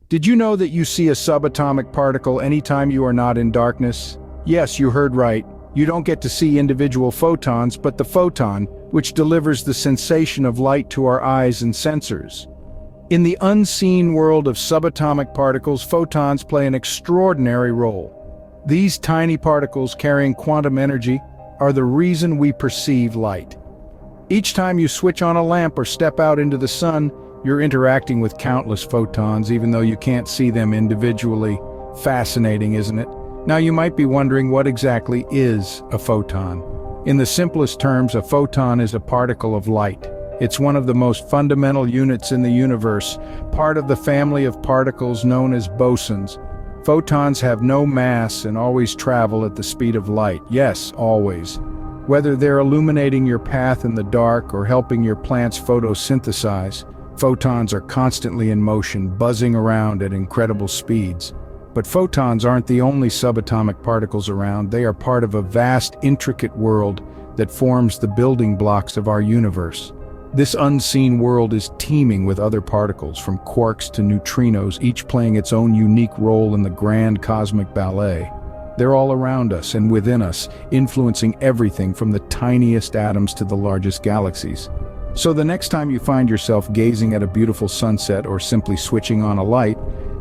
Did you know that you see a subatomic particle anytime you are not in darkness? Yes, you heard right. You don't get to see individual photons, but the photon, which delivers the sensation of light to our eyes and sensors. In the unseen world of subatomic particles, photons play an extraordinary role. These tiny particles carrying quantum energy are the reason we perceive light. Each time you switch on a lamp or step out into the sun, you're interacting with countless photons, even though you can't see them individually. Fascinating, isn't it? Now you might be wondering, what exactly is a photon? In the simplest terms, a photon is a particle of light. It's one of the most fundamental units in the universe, part of the family of particles known as bosons. Photons have no mass and always travel at the speed of light. Yes, always. Whether they're illuminating your path in the dark or helping your plants photosynthesize, photons are constantly in motion, buzzing around at incredible speeds. But photons aren't the only subatomic particles around. They are part of a vast, intricate world that forms the building blocks of our universe. This unseen world is teeming with other particles, from quarks to neutrinos, each playing its own unique role in the grand cosmic ballet. They're all around us and within us, influencing everything from the tiniest atoms to the largest galaxies. So the next time you find yourself gazing at a beautiful sunset or simply switching on a light,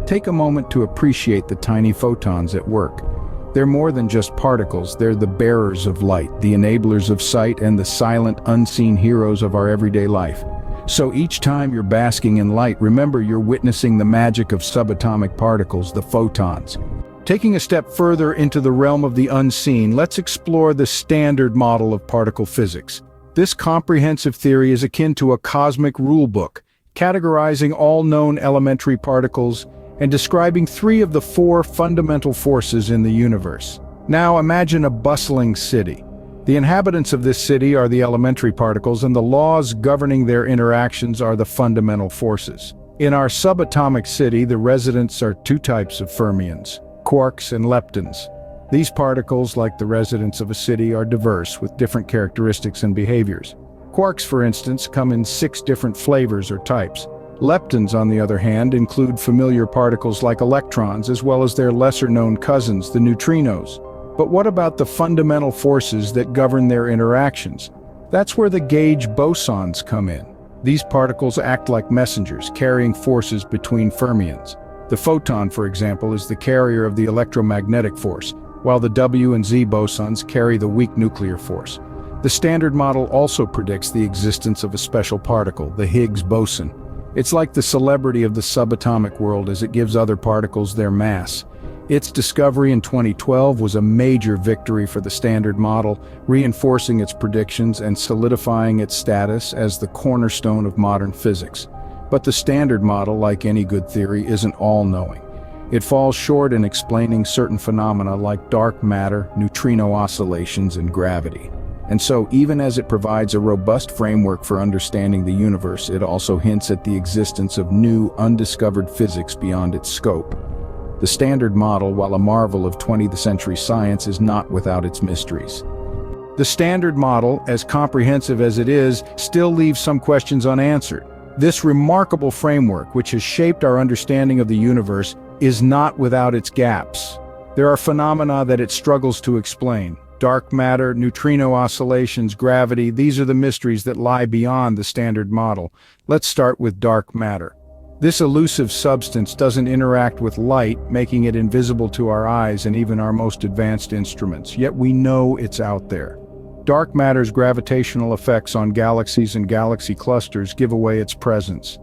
take a moment to appreciate the tiny photons at work. They're more than just particles. They're the bearers of light, the enablers of sight, and the silent, unseen heroes of our everyday life. So each time you're basking in light, remember you're witnessing the magic of subatomic particles, the photons. Taking a step further into the realm of the unseen, let's explore the standard model of particle physics. This comprehensive theory is akin to a cosmic rulebook, categorizing all known elementary particles and describing 3 of the 4 fundamental forces in the universe. Now imagine a bustling city. The inhabitants of this city are the elementary particles, and the laws governing their interactions are the fundamental forces. In our subatomic city, the residents are 2 types of fermions, quarks and leptons. These particles, like the residents of a city, are diverse with different characteristics and behaviors. Quarks, for instance, come in 6 different flavors or types. Leptons, on the other hand, include familiar particles like electrons, as well as their lesser-known cousins, the neutrinos. But what about the fundamental forces that govern their interactions? That's where the gauge bosons come in. These particles act like messengers, carrying forces between fermions. The photon, for example, is the carrier of the electromagnetic force, while the W and Z bosons carry the weak nuclear force. The Standard Model also predicts the existence of a special particle, the Higgs boson. It's like the celebrity of the subatomic world, as it gives other particles their mass. Its discovery in 2012 was a major victory for the Standard Model, reinforcing its predictions and solidifying its status as the cornerstone of modern physics. But the Standard Model, like any good theory, isn't all-knowing. It falls short in explaining certain phenomena like dark matter, neutrino oscillations, and gravity. And so, even as it provides a robust framework for understanding the universe, it also hints at the existence of new, undiscovered physics beyond its scope. The Standard Model, while a marvel of 20th century science, is not without its mysteries. The Standard Model, as comprehensive as it is, still leaves some questions unanswered. This remarkable framework, which has shaped our understanding of the universe, is not without its gaps. There are phenomena that it struggles to explain. Dark matter, neutrino oscillations, gravity, these are the mysteries that lie beyond the Standard Model. Let's start with dark matter. This elusive substance doesn't interact with light, making it invisible to our eyes and even our most advanced instruments, yet we know it's out there. Dark matter's gravitational effects on galaxies and galaxy clusters give away its presence.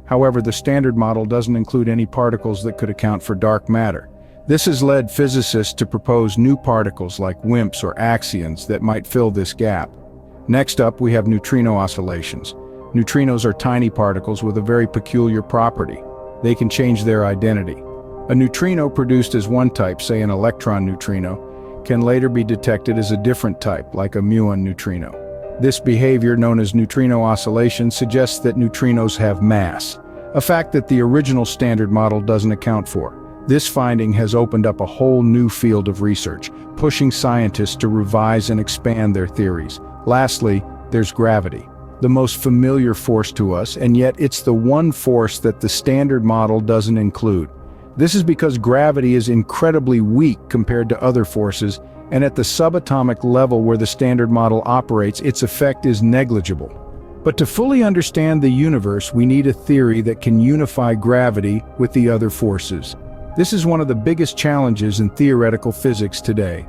However, the Standard Model doesn't include any particles that could account for dark matter. This has led physicists to propose new particles like WIMPs or axions that might fill this gap. Next up, we have neutrino oscillations. Neutrinos are tiny particles with a very peculiar property. They can change their identity. A neutrino produced as one type, say an electron neutrino, can later be detected as a different type, like a muon neutrino. This behavior, known as neutrino oscillation, suggests that neutrinos have mass, a fact that the original Standard Model doesn't account for. This finding has opened up a whole new field of research, pushing scientists to revise and expand their theories. Lastly, there's gravity. the most familiar force to us, and yet it's the one force that the Standard Model doesn't include. This is because gravity is incredibly weak compared to other forces, and at the subatomic level where the Standard Model operates, its effect is negligible. But to fully understand the universe, we need a theory that can unify gravity with the other forces. This is one of the biggest challenges in theoretical physics today.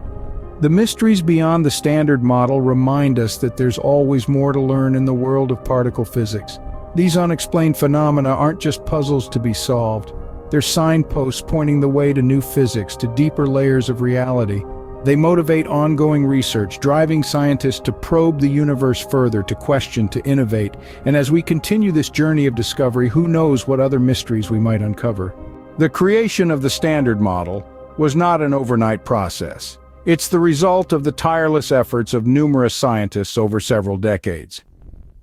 The mysteries beyond the Standard Model remind us that there's always more to learn in the world of particle physics. These unexplained phenomena aren't just puzzles to be solved. They're signposts pointing the way to new physics, to deeper layers of reality. They motivate ongoing research, driving scientists to probe the universe further, to question, to innovate. And as we continue this journey of discovery, who knows what other mysteries we might uncover. The creation of the Standard Model was not an overnight process. It's the result of the tireless efforts of numerous scientists over several decades.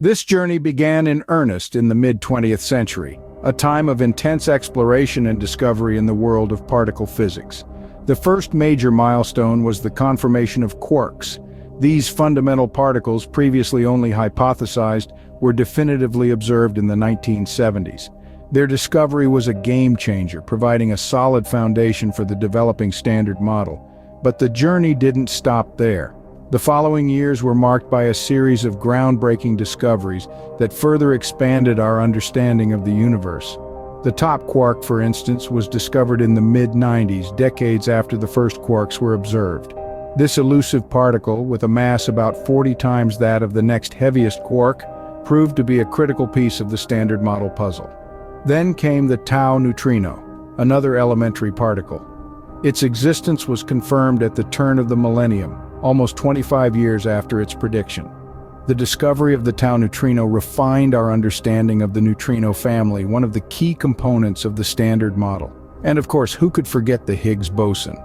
This journey began in earnest in the mid-20th century, a time of intense exploration and discovery in the world of particle physics. The first major milestone was the confirmation of quarks. These fundamental particles, previously only hypothesized, were definitively observed in the 1970s. Their discovery was a game-changer, providing a solid foundation for the developing Standard Model. But the journey didn't stop there. The following years were marked by a series of groundbreaking discoveries that further expanded our understanding of the universe. The top quark, for instance, was discovered in the mid-90s, decades after the first quarks were observed. This elusive particle, with a mass about 40 times that of the next heaviest quark, proved to be a critical piece of the Standard Model puzzle. Then came the tau neutrino, another elementary particle. Its existence was confirmed at the turn of the millennium, almost 25 years after its prediction. The discovery of the tau neutrino refined our understanding of the neutrino family, one of the key components of the Standard Model. And of course, who could forget the Higgs boson?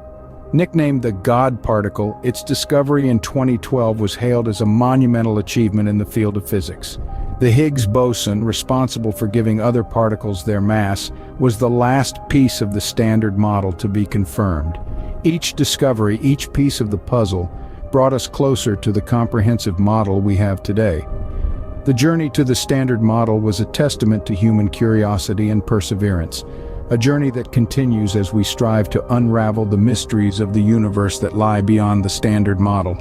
Nicknamed the God particle, its discovery in 2012 was hailed as a monumental achievement in the field of physics. The Higgs boson, responsible for giving other particles their mass, was the last piece of the Standard Model to be confirmed. Each discovery, each piece of the puzzle, brought us closer to the comprehensive model we have today. The journey to the Standard Model was a testament to human curiosity and perseverance, a journey that continues as we strive to unravel the mysteries of the universe that lie beyond the Standard Model.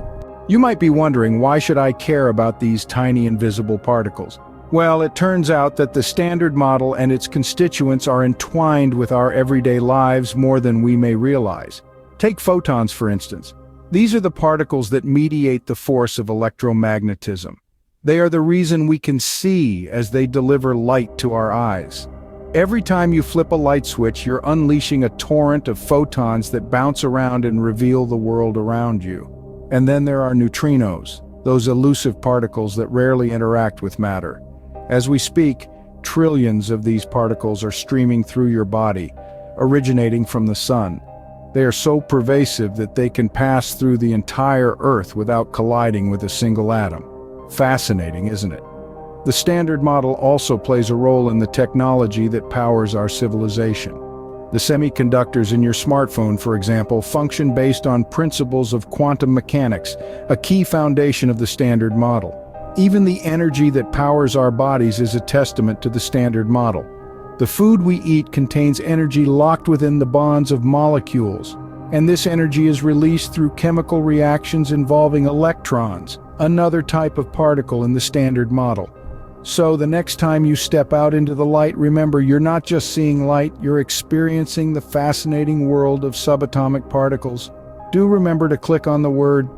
You might be wondering, why should I care about these tiny invisible particles? Well, it turns out that the Standard Model and its constituents are entwined with our everyday lives more than we may realize. Take photons, for instance. These are the particles that mediate the force of electromagnetism. They are the reason we can see, as they deliver light to our eyes. Every time you flip a light switch, you're unleashing a torrent of photons that bounce around and reveal the world around you. And then there are neutrinos, those elusive particles that rarely interact with matter. As we speak, trillions of these particles are streaming through your body, originating from the sun. They are so pervasive that they can pass through the entire Earth without colliding with a single atom. Fascinating, isn't it? The Standard Model also plays a role in the technology that powers our civilization. The semiconductors in your smartphone, for example, function based on principles of quantum mechanics, a key foundation of the Standard Model. Even the energy that powers our bodies is a testament to the Standard Model. The food we eat contains energy locked within the bonds of molecules, and this energy is released through chemical reactions involving electrons, another type of particle in the Standard Model. So the next time you step out into the light, remember, you're not just seeing light, you're experiencing the fascinating world of subatomic particles. Do remember to click on the word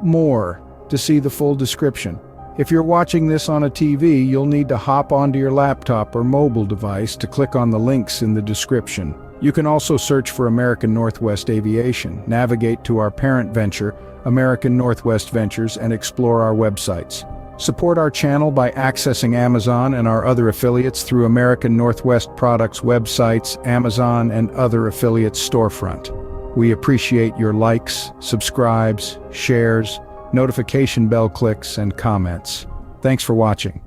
"more" to see the full description. If you're watching this on a TV, you'll need to hop onto your laptop or mobile device to click on the links in the description. You can also search for American Northwest Aviation, navigate to our parent venture, American Northwest Ventures, and explore our websites. Support our channel by accessing Amazon and our other affiliates through American Northwest Products websites, Amazon, and other affiliates' storefront. We appreciate your likes, subscribes, shares, notification bell clicks, and comments. Thanks for watching.